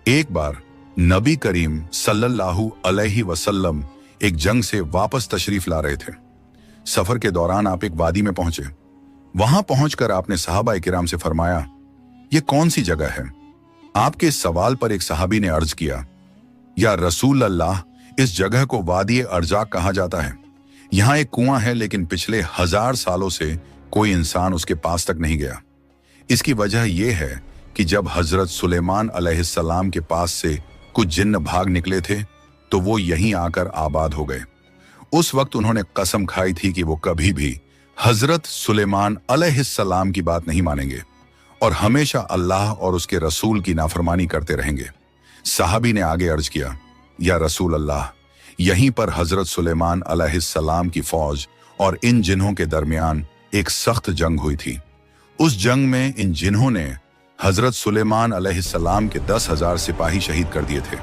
एक बार नबी करीम सल्लल्लाहु अलैहि वसल्लम एक जंग से वापस तशरीफ ला रहे थे। सफर के दौरान आप एक वादी में पहुंचे। वहां पहुंचकर आपने सहाबा किराम से फरमाया, ये कौन सी जगह है? आपके इस सवाल पर एक सहाबी ने अर्ज किया, या रसूल अल्लाह, इस जगह को वादी अर्जाक कहा जाता है। यहाँ एक कुआं है, लेकिन पिछले 1000 सालों से कोई इंसान उसके पास तक नहीं गया। इसकी वजह यह है कि जब हजरत सुलेमान अलैहिस्सलाम के पास से कुछ जिन्न भाग निकले थे तो वो यहीं आकर आबाद हो गए। उस वक्त उन्होंने कसम खाई थी कि वो कभी भी हजरत सुलेमान अलैहिस्सलाम की बात नहीं मानेंगे और हमेशा अल्लाह और उसके रसूल की नाफरमानी करते रहेंगे। साहबी ने आगे अर्ज किया, या रसूल अल्लाह, यहीं पर हजरत सुलेमान अलैहिस्सलाम की फौज और इन जिन्हों के दरमियान एक सख्त जंग हुई थी। उस जंग में इन जिन्हों ने हजरत सुलेमान अलैहिस्सलाम के 10,000 सिपाही शहीद कर दिए थे।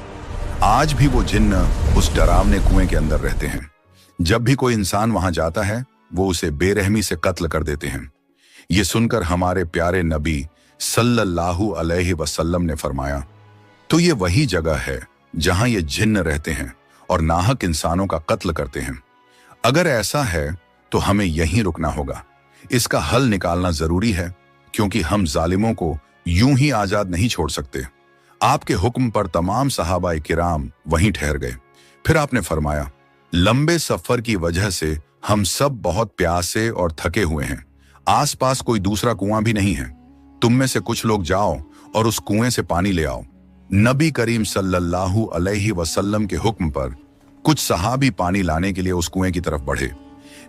आज भी वो जिन्न उस डरावने कुएं के अंदर रहते हैं। जब भी कोई इंसान वहां जाता है वो उसे बेरहमी से कत्ल कर देते हैं। ये सुनकर हमारे प्यारे नबी सल्लल्लाहु अलैहि वसल्लम ने फरमाया, तो ये वही जगह है जहां ये जिन्न रहते हैं और नाहक इंसानों का कत्ल करते हैं। अगर ऐसा है तो हमें यहीं रुकना होगा। इसका हल निकालना जरूरी है, क्योंकि हम जालिमों को यूं ही आजाद नहीं छोड़ सकते। आपके हुक्म पर तमाम सहाबा किराम वहीं ठहर गए। फिर आपने फरमाया, लंबे सफर की वजह से हम सब बहुत प्यासे और थके हुए हैं। आसपास कोई दूसरा कुआं भी नहीं है। तुम में से कुछ लोग जाओ और उस कुएं से पानी ले आओ। नबी करीम सल्लल्लाहु अलैहि वसल्लम के हुक्म पर कुछ सहाबी पानी लाने के लिए उस कुएं की तरफ बढ़े,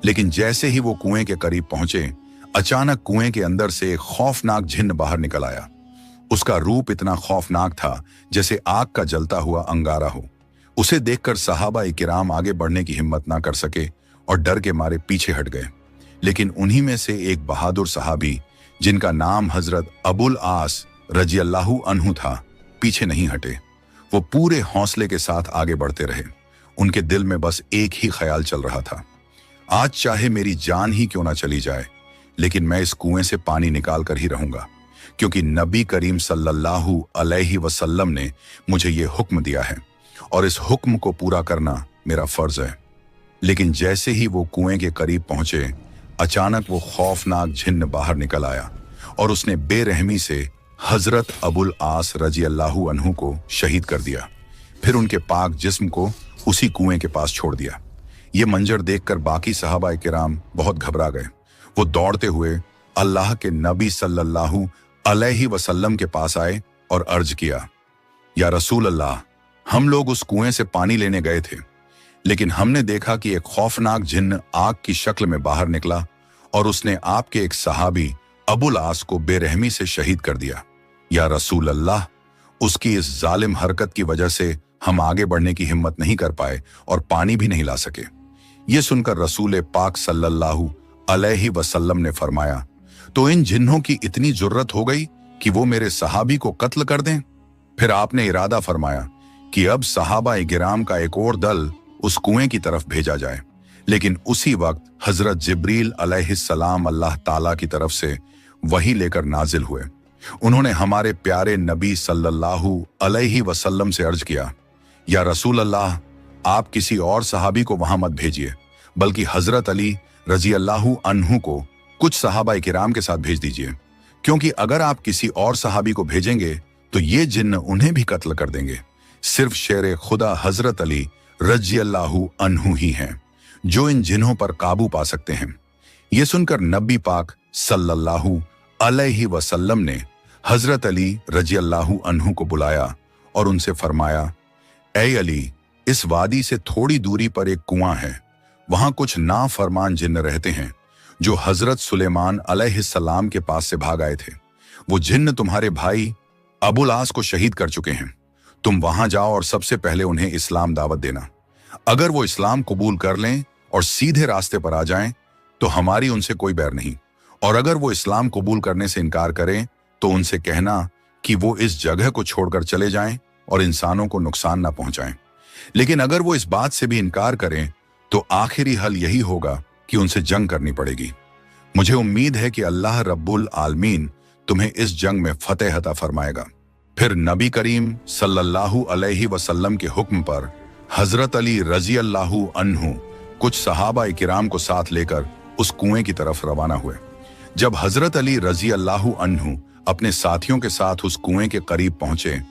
लेकिन जैसे ही वो कुएं के करीब पहुंचे, अचानक कुएं के अंदर से एक खौफनाक जिन्न बाहर निकल आया। उसका रूप इतना खौफनाक था जैसे आग का जलता हुआ अंगारा हो। उसे देखकर सहाबा किराम आगे बढ़ने की हिम्मत ना कर सके और डर के मारे पीछे हट गए। लेकिन उन्हीं में से एक बहादुर सहाबी, जिनका नाम हजरत अबुल आस रजियल्लाहु अन्हु था, पीछे नहीं हटे। वो पूरे हौसले के साथ आगे बढ़ते रहे। उनके दिल में बस एक ही ख्याल चल रहा था, आज चाहे मेरी जान ही क्यों ना चली जाए, लेकिन मैं इस कुएं से पानी निकाल कर ही रहूंगा, क्योंकि नबी करीम सल्लल्लाहु अलैहि वसल्लम ने मुझे ये हुक्म दिया है और इस हुक्म को पूरा करना मेरा फर्ज है। लेकिन जैसे ही वो कुएं के करीब पहुंचे, अचानक वो खौफनाक जिन्न बाहर निकल आया और उसने बेरहमी से हजरत अबुल आस रजियल्लाहु अन्हु को शहीद कर दिया। फिर उनके पाक जिस्म को उसी कुएं के पास छोड़ दिया। ये मंजर देखकर बाकी सहाबा किराम बहुत घबरा गए। वो दौड़ते हुए अल्लाह के नबी सल्लल्लाहु अलैहि वसल्लम के पास आए और अर्ज किया, या रसूल अल्लाह, हम लोग उस कुएं से पानी लेने गए थे, लेकिन हमने देखा कि एक खौफनाक जिन्न आग की शक्ल में बाहर निकला और उसने आपके एक सहाबी अबुल आस को बेरहमी से शहीद कर दिया। या रसूल अल्लाह, उसकी इस जालिम हरकत की वजह से हम आगे बढ़ने की हिम्मत नहीं कर पाए और पानी भी नहीं ला सके। ये सुनकर रसूल पाक सल्लल्लाहु अलैहि वसल्लम ने फरमाया, तो इन जिन्हों की इतनी जुर्रत हो गई कि वो मेरे सहाबी को कत्ल कर दें। फिर आपने इरादा फरमाया कि अब सहाबा गिराम का एक और दल उस कुएं की तरफ भेजा जाए। लेकिन उसी वक्त हजरत जिब्रील अलैहिस्सलाम अल्लाह ताला की तरफ से वही लेकर नाजिल हुए। उन्होंने हमारे प्यारे नबी सल्लल्लाहु अलैहि वसल्लम से अर्ज किया, या रसूल अल्लाह, आप किसी और सहाबी को वहां मत भेजिए, बल्कि हजरत अली रजियल्लाहु अन्हु को कुछ सहाबा किराम के साथ भेज दीजिए, क्योंकि अगर आप किसी और सहाबी को भेजेंगे तो ये जिन्न उन्हें भी कत्ल कर देंगे। सिर्फ शेर खुदा हजरत अली रजियल्लाहु अन्हु ही हैं जो इन जिन्हों पर काबू पा सकते हैं। ये सुनकर नबी पाक सल्लल्लाहु अलैहि वसल्लम ने हजरत अली रजियल्लाहु अन्हु को बुलाया और उनसे फरमाया, ऐ अली, इस वादी से थोड़ी दूरी पर एक कुआं है। वहां कुछ नाफरमान जिन्न रहते हैं जो हजरत सुलेमान अलैहिस्सलाम के पास से भाग आए थे। वो जिन्न तुम्हारे भाई अबुल आस को शहीद कर चुके हैं। तुम वहां जाओ और सबसे पहले उन्हें इस्लाम दावत देना। अगर वो इस्लाम कबूल कर लें और सीधे रास्ते पर आ जाएं तो हमारी उनसे कोई बैर नहीं, और अगर वो इस्लाम कबूल करने से इनकार करें तो उनसे कहना कि वो इस जगह को छोड़कर चले जाएं और इंसानों को नुकसान ना पहुंचाएं। लेकिन अगर वो इस बात से भी इनकार करें तो आखिरी हल यही होगा कि उनसे जंग करनी पड़ेगी। मुझे उम्मीद है कि अल्लाह रब्बुल आलमीन तुम्हें इस जंग में फतेह अता फरमाएगा। फिर नबी करीम सल्लल्लाहु अलैहि वसल्लम के हुक्म पर हजरत अली रजी अल्लाहु अन्हु कुछ सहाबा किराम को साथ लेकर उस कुएं की तरफ रवाना हुए। जब हजरत अली रजी अल्लाहु अन्हु अपने साथियों के साथ उस कुएं के करीब पहुंचे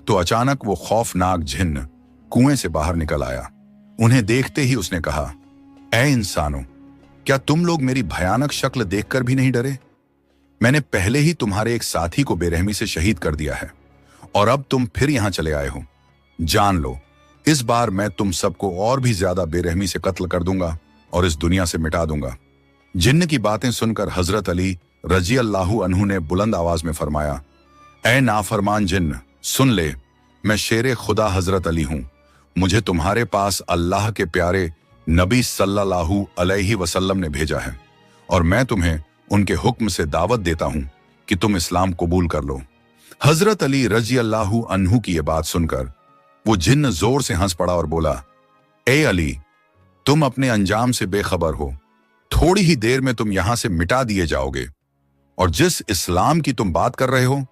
तो अचानक वो खौफनाक जिन्न कुएं से बाहर निकल आया। उन्हें देखते ही उसने कहा, ऐ इंसानों, क्या तुम लोग मेरी भयानक शक्ल देखकर भी नहीं डरे? मैंने पहले ही तुम्हारे एक साथी को बेरहमी से शहीद कर दिया है और अब तुम फिर यहां चले आए हो। जान लो, इस बार मैं तुम सबको और भी ज्यादा बेरहमी से कत्ल कर दूंगा और इस दुनिया से मिटा दूंगा। जिन्न की बातें सुनकर हजरत अली रजी अल्लाहु अन्हु ने बुलंद आवाज में फरमाया, ऐ नाफरमान जिन्न, सुन ले, मैं शेर खुदा हजरत अली हूं। मुझे तुम्हारे पास अल्लाह के प्यारे नबी सल्लल्लाहु अलैहि वसल्लम ने भेजा है और मैं तुम्हें उनके हुक्म से दावत देता हूं कि तुम इस्लाम कबूल कर लो। हजरत अली रजी अल्लाहु अन्हु की यह बात सुनकर वो जिन्न जोर से हंस पड़ा और बोला, ए अली, तुम अपने अंजाम से बेखबर हो। थोड़ी ही देर में तुम यहां से मिटा दिए जाओगे और जिस इस्लाम की तुम बात कर रहे हो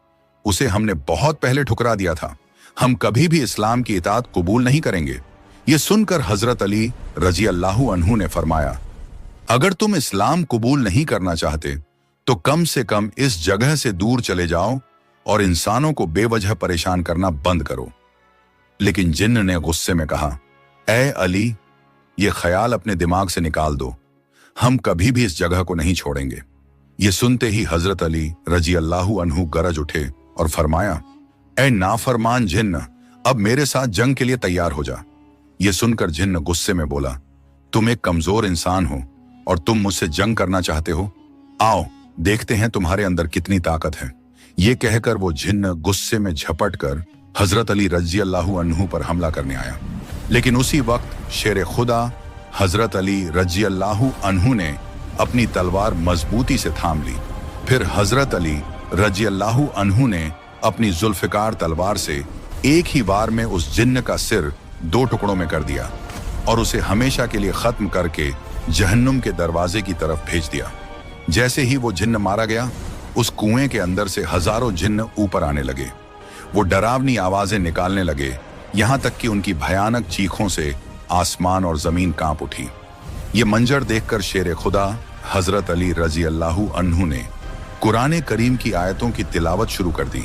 उसे हमने बहुत पहले ठुकरा दिया था। हम कभी भी इस्लाम की इताअत कबूल नहीं करेंगे। यह सुनकर हजरत अली रजी अल्लाहु अन्हु ने फरमाया, अगर तुम इस्लाम कबूल नहीं करना चाहते तो कम से कम इस जगह से दूर चले जाओ और इंसानों को बेवजह परेशान करना बंद करो। लेकिन जिन्न ने गुस्से में कहा, ए अली, ये ख्याल अपने दिमाग से निकाल दो, हम कभी भी इस जगह को नहीं छोड़ेंगे। ये सुनते ही हजरत अली रजी अल्लाहु अन्हु गरज उठे और फरमाया, ए नाफरमान जिन्न, अब मेरे साथ जंग के लिए तैयार हो जा। ये सुनकर जिन्न गुस्से में बोला, तुम एक कमजोर इंसान हो और तुम मुझसे जंग करना चाहते हो? आओ देखते हैं तुम्हारे अंदर कितनी ताकत है। ये कहकर वो जिन्न गुस्से में झपट कर हजरत अली रजी अल्लाहु अन्हु पर हमला करने आया। लेकिन उसी वक्त शेर खुदा हजरत अली रजी अल्लाहु अन्हु ने अपनी तलवार मजबूती से थाम ली। फिर हजरत अली रजी अल्लाहु अन्हु ने अपनी जुल्फिकार तलवार से एक ही बार में उस जिन्न का सिर 2 टुकड़ों में कर दिया और उसे हमेशा के लिए खत्म करके जहन्नुम के दरवाजे की तरफ भेज दिया। जैसे ही वो जिन्न मारा गया, उस कुएं के अंदर से हजारों जिन्न ऊपर आने लगे। वो डरावनी आवाजें निकालने लगे, यहां तक कि उनकी भयानक चीखों से आसमान और जमीन कांप उठी। ये मंजर देखकर शेर खुदा हजरत अली रजी अल्लाहु अन्हु ने कुरान करीम की आयतों की तिलावत शुरू कर दी।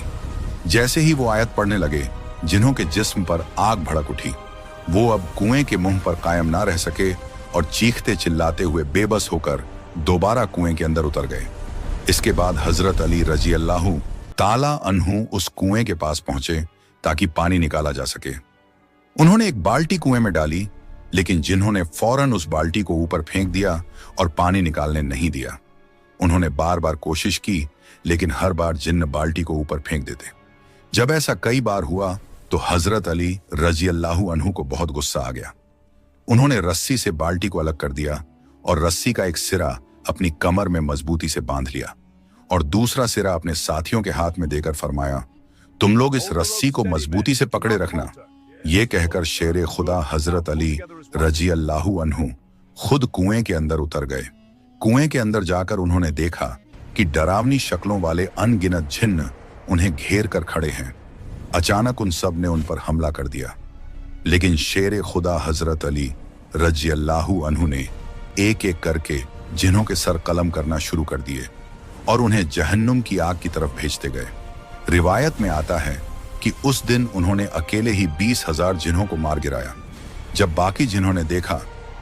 जैसे ही वो आयत पढ़ने लगे, जिन्हों के जिस्म पर आग भड़क उठी। वो अब कुएं के मुंह पर कायम ना रह सके और चीखते चिल्लाते हुए बेबस होकर दोबारा कुएं के अंदर उतर गए। इसके बाद हजरत अली रजी अल्लाहु ताला अन्हु उस कुएं के पास पहुंचे ताकि पानी निकाला जा सके। उन्होंने एक बाल्टी कुएं में डाली, लेकिन जिन्होंने फौरन उस बाल्टी को ऊपर फेंक दिया और पानी निकालने नहीं दिया। उन्होंने बार बार कोशिश की, लेकिन हर बार जिन्न बाल्टी को ऊपर फेंक देते। जब ऐसा कई बार हुआ तो हजरत अली रजी अल्लाहु अन्हु को बहुत गुस्सा आ गया। उन्होंने रस्सी से बाल्टी को अलग कर दिया और रस्सी का एक सिरा अपनी कमर में मजबूती से बांध लिया और दूसरा सिरा अपने साथियों के हाथ में देकर फरमाया, तुम लोग इस रस्सी को मजबूती से पकड़े रखना। ये कहकर शेर खुदा हजरत अली रजी अल्लाहु अन्हु खुद कुएं के अंदर उतर गए। कुएं के अंदर जाकर उन्होंने देखा कि डरावनी शक्लों वाले अनगिनत जिन्न उन्हें घेर कर खड़े हैं। अचानक उन सब ने उन पर हमला कर दिया, लेकिन शेर खुदा हजरत अली रजी अल्लाहु अन्हु ने एक एक करके जिन्हों के सर कलम करना शुरू कर दिए और उन्हें जहन्नुम की आग की तरफ भेजते गए। रिवायत में आता है कि उस दिन उन्होंने अकेले ही 20,000 जिन्हों को मार गिराया। जब बाकी जिन्हों ने देखा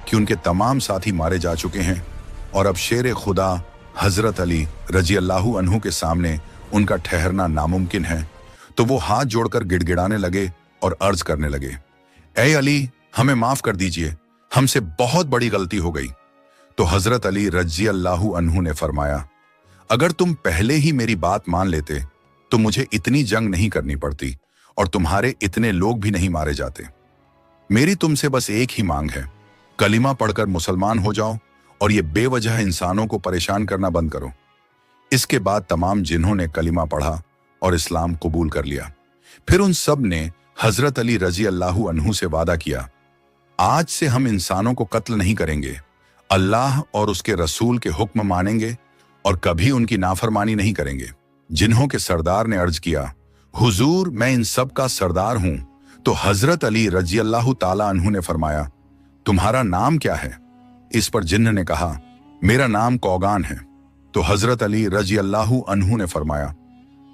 कि उनके तमाम साथी मारे जा चुके हैं और अब शेर खुदा हजरत अली रजी अल्लाहु अन्हु के सामने उनका ठहरना नामुमकिन है, तो वो हाथ जोड़कर गिड़गिड़ाने लगे और अर्ज करने लगे, ए अली, हमें माफ कर दीजिए, हमसे बहुत बड़ी गलती हो गई। तो हजरत अली रजी अल्लाहु अन्हु ने फरमाया, अगर तुम पहले ही मेरी बात मान लेते तो मुझे इतनी जंग नहीं करनी पड़ती और तुम्हारे इतने लोग भी नहीं मारे जाते। मेरी तुमसे बस एक ही मांग है, कलिमा पढ़कर मुसलमान हो जाओ और ये बेवजह इंसानों को परेशान करना बंद करो। इसके बाद तमाम जिन्हों ने कलिमा पढ़ा और इस्लाम कबूल कर लिया। फिर उन सब ने हजरत अली रजी अल्लाहु अन्हु से वादा किया, आज से हम इंसानों को कत्ल नहीं करेंगे, अल्लाह और उसके रसूल के हुक्म मानेंगे और कभी उनकी नाफरमानी नहीं करेंगे। जिन्हों के सरदार ने अर्ज किया, हुजूर, मैं इन सब का सरदार हूं। तो हजरत अली रजी अल्लाह ताला अन्हु ने फरमाया, तुम्हारा नाम क्या है? इस पर जिन्न ने कहा, मेरा नाम कौगान है। तो हजरत अली रजी अल्लाह अन्हु ने फरमाया,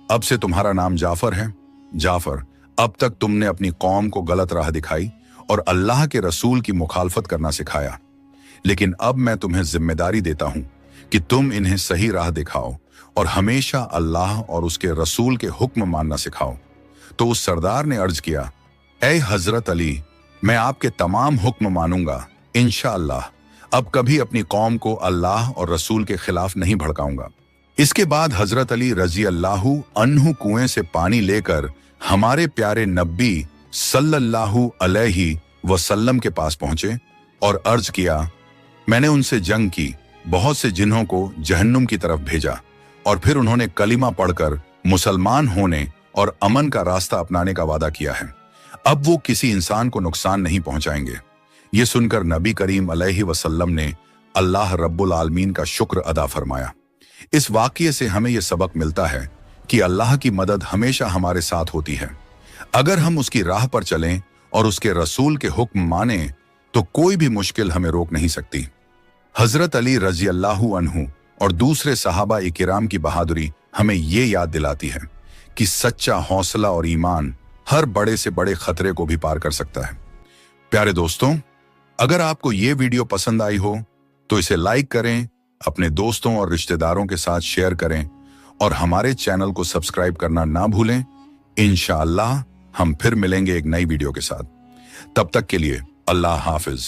अब से तुम्हारा नाम जाफर है। जाफर, अब तक तुमने अपनी कौम को गलत राह दिखाई और अल्लाह के रसूल की मुखालफत करना सिखाया, लेकिन अब मैं तुम्हें जिम्मेदारी देता हूं कि तुम इन्हें सही राह दिखाओ और हमेशा अल्लाह और उसके रसूल के हुक्म मानना सिखाओ। तो उस सरदार ने अर्ज किया, ऐ हजरत अली, मैं आपके तमाम हुक्म मानूंगा इंशाअल्लाह। अब कभी अपनी कौम को अल्लाह और रसूल के खिलाफ नहीं भड़काऊंगा। इसके बाद हजरत अली रजी अल्लाहु अन्हु कुएं से पानी लेकर हमारे प्यारे नबी सल्लल्लाहु अलैहि वसल्लम के पास पहुंचे और अर्ज किया, मैंने उनसे जंग की, बहुत से जिन्हों को जहन्नुम की तरफ भेजा और फिर उन्होंने कलिमा पढ़कर मुसलमान होने और अमन का रास्ता अपनाने का वादा किया है। अब वो किसी इंसान को नुकसान नहीं पहुंचाएंगे। ये सुनकर नबी करीम अलैहि वसल्लम ने अल्लाह रब्बुल आलमीन का शुक्र अदा फरमाया। इस वाक़ये से हमें यह सबक मिलता है कि अल्लाह की मदद हमेशा हमारे साथ होती है। अगर हम उसकी राह पर चलें और उसके रसूल के हुक्म माने तो कोई भी मुश्किल हमें रोक नहीं सकती। हजरत अली रजी अल्लाहु अन्हु और दूसरे सहाबा इकिराम की बहादुरी हमें ये याद दिलाती है कि सच्चा हौसला और ईमान हर बड़े से बड़े खतरे को भी पार कर सकता है। प्यारे दोस्तों, अगर आपको ये वीडियो पसंद आई हो तो इसे लाइक करें, अपने दोस्तों और रिश्तेदारों के साथ शेयर करें और हमारे चैनल को सब्सक्राइब करना ना भूलें। इंशाअल्लाह हम फिर मिलेंगे एक नई वीडियो के साथ। तब तक के लिए अल्लाह हाफिज।